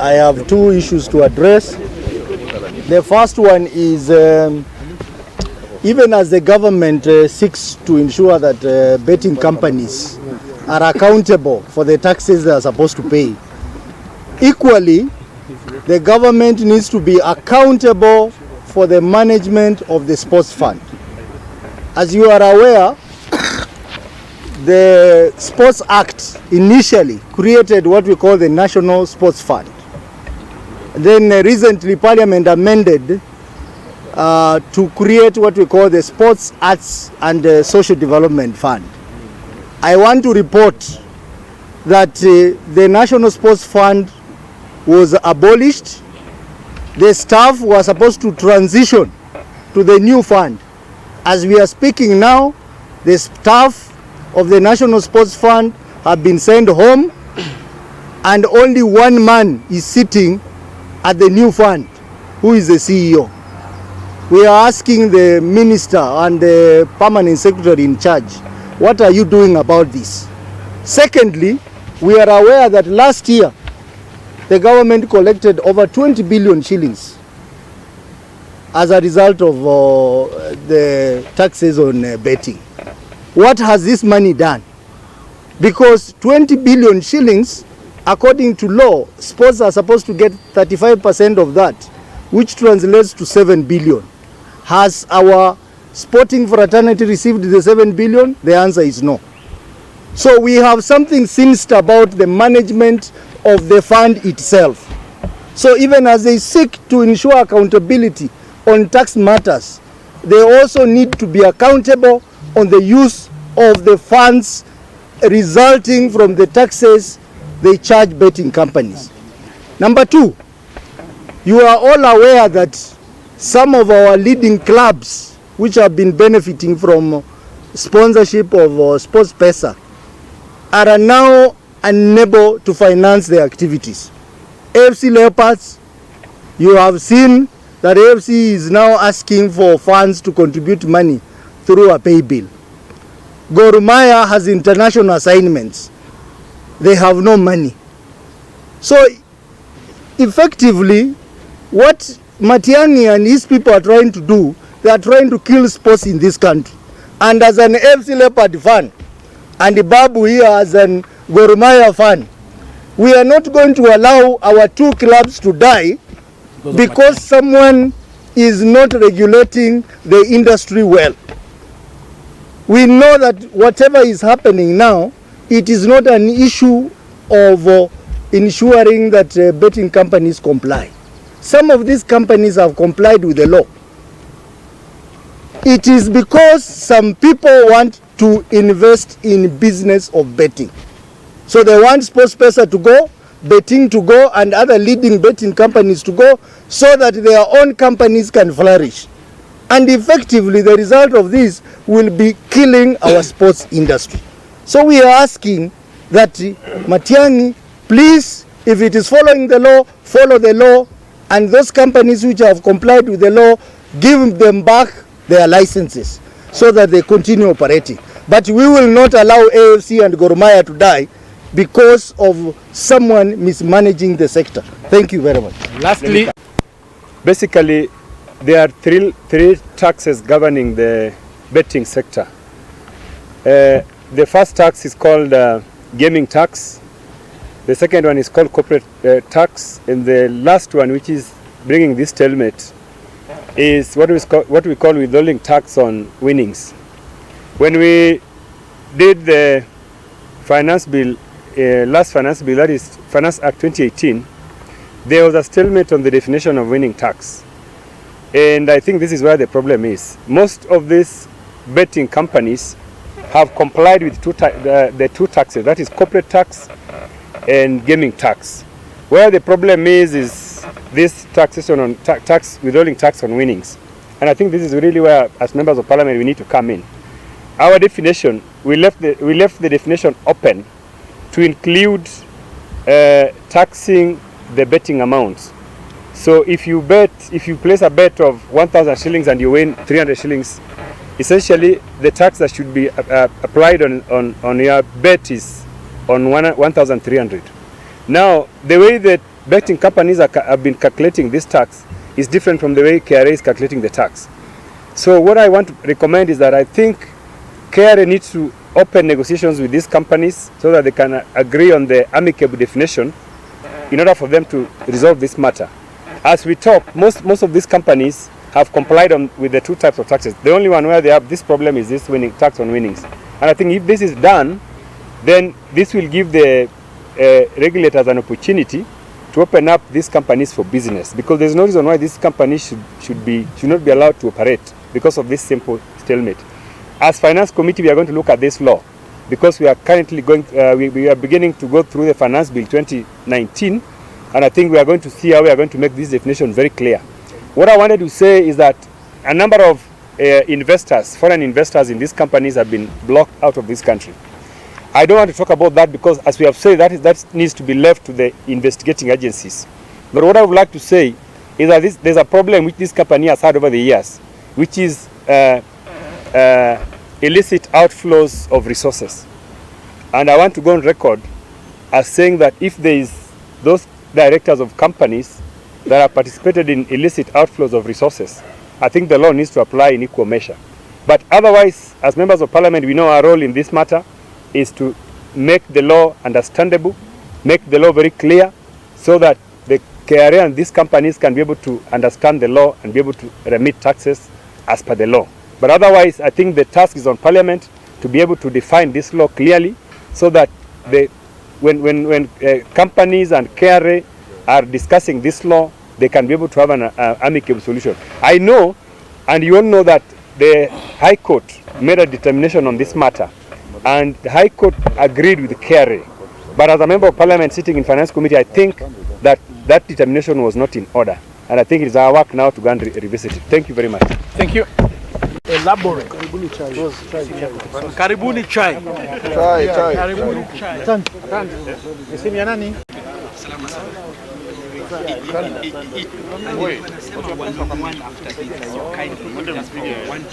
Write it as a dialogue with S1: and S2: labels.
S1: I have two issues to address. The first one is even as the government seeks to ensure that betting companies are accountable for the taxes they are supposed to pay, equally, the government needs to be accountable for the management of the sports fund. As you are aware, the Sports Act initially created what we call the National Sports Fund. Then recently Parliament amended to create what we call the Sports, Arts and Social Development Fund. I want to report that the National Sports Fund was abolished. The staff was supposed to transition to the new fund. As we are speaking now, the staff of the National Sports Fund have been sent home, and only one man is sitting at the new fund, who is the CEO. We are asking the minister and the permanent secretary in charge, what are you doing about this? Secondly, we are aware that last year the government collected over 20 billion shillings as a result of the taxes on betting. What has this money done? Because 20 billion shillings, according to law, sports are supposed to get 35% of that, which translates to 7 billion. Has our sporting fraternity received the 7 billion? The answer is no. So we have something sinister about the management of the fund itself. So even as they seek to ensure accountability on tax matters, they also need to be accountable on the use of the funds resulting from the taxes they charge betting companies. Number two, you are all aware that some of our leading clubs which have been benefiting from sponsorship of SportsPesa are now unable to finance their activities. AFC Leopards, you have seen that AFC is now asking for funds to contribute money through a pay bill. Gor Mahia has international assignments. They have no money. So effectively, what Matiang'i and his people are trying to do, they are trying to kill sports in this country. And as an AFC Leopard fan, and Babu here as an Gor Mahia fan, we are not going to allow our two clubs to die because someone is not regulating the industry well. We know that whatever is happening now, it is not an issue of ensuring that betting companies comply. Some of these companies have complied with the law. It is because some people want to invest in business of betting. So they want SportsPesa to go, betting to go, and other leading betting companies to go, so that their own companies can flourish. And effectively, the result of this will be killing our sports industry. So we are asking that Matiang'i, please, if it is following the law, follow the law, and those companies which have complied with the law, give them back their licenses so that they continue operating. But we will not allow AFC and Gor Mahia to die because of someone mismanaging the sector. Thank you very much.
S2: Lastly, basically, there are three taxes governing the betting sector. The first tax is called gaming tax. The second one is called corporate tax. And the last one, which is bringing this stalemate, is what we call withholding tax on winnings. When we did the finance bill, last finance bill, that is Finance Act 2018, there was a stalemate on the definition of winning tax. And I think this is where the problem is. Most of these betting companies have complied with the two taxes, that is corporate tax and gaming tax. Where the problem is this taxation on withholding tax on winnings. And I think this is really where, as members of parliament, we need to come in. Our definition, we left the definition open to include taxing the betting amounts. So if you place a bet of 1,000 shillings and you win 300 shillings, essentially the tax that should be applied on your bet is on 1,300. Now, the way that betting companies have been calculating this tax is different from the way KRA is calculating the tax. So what I want to recommend is that I think KRA needs to open negotiations with these companies so that they can agree on the amicable definition in order for them to resolve this matter. As we talk, most of these companies have complied with the two types of taxes. The only one where they have this problem is this tax on winnings. And I think if this is done, then this will give the regulators an opportunity to open up these companies for business, because there's no reason why these companies should not be allowed to operate because of this simple stalemate. As Finance Committee, we are going to look at this law because we are currently we are beginning to go through the Finance Bill 2019, and I think we are going to see how we are going to make this definition very clear. What I wanted to say is that a number of investors, foreign investors in these companies have been blocked out of this country. I don't want to talk about that because, as we have said, that needs to be left to the investigating agencies. But what I would like to say is that there's a problem which this company has had over the years, which is illicit outflows of resources. And I want to go on record as saying that if there is those directors of companies that have participated in illicit outflows of resources, I think the law needs to apply in equal measure. But otherwise, as members of parliament, we know our role in this matter is to make the law understandable, make the law very clear, so that the KRA and these companies can be able to understand the law and be able to remit taxes as per the law. But otherwise, I think the task is on parliament to be able to define this law clearly, so that when companies and KRA are discussing this law, they can be able to have an amicable solution. I know, and you all know, that the High Court made a determination on this matter, and the High Court agreed with the KRA. But as a member of parliament sitting in Finance Committee, I think that that determination was not in order. And I think it is our work now to go and revisit it. Thank you very much.
S3: Thank you. Elaborate. Karibuni chai. Karibuni chai. Asante. Simu ya nani? Salama sana. One to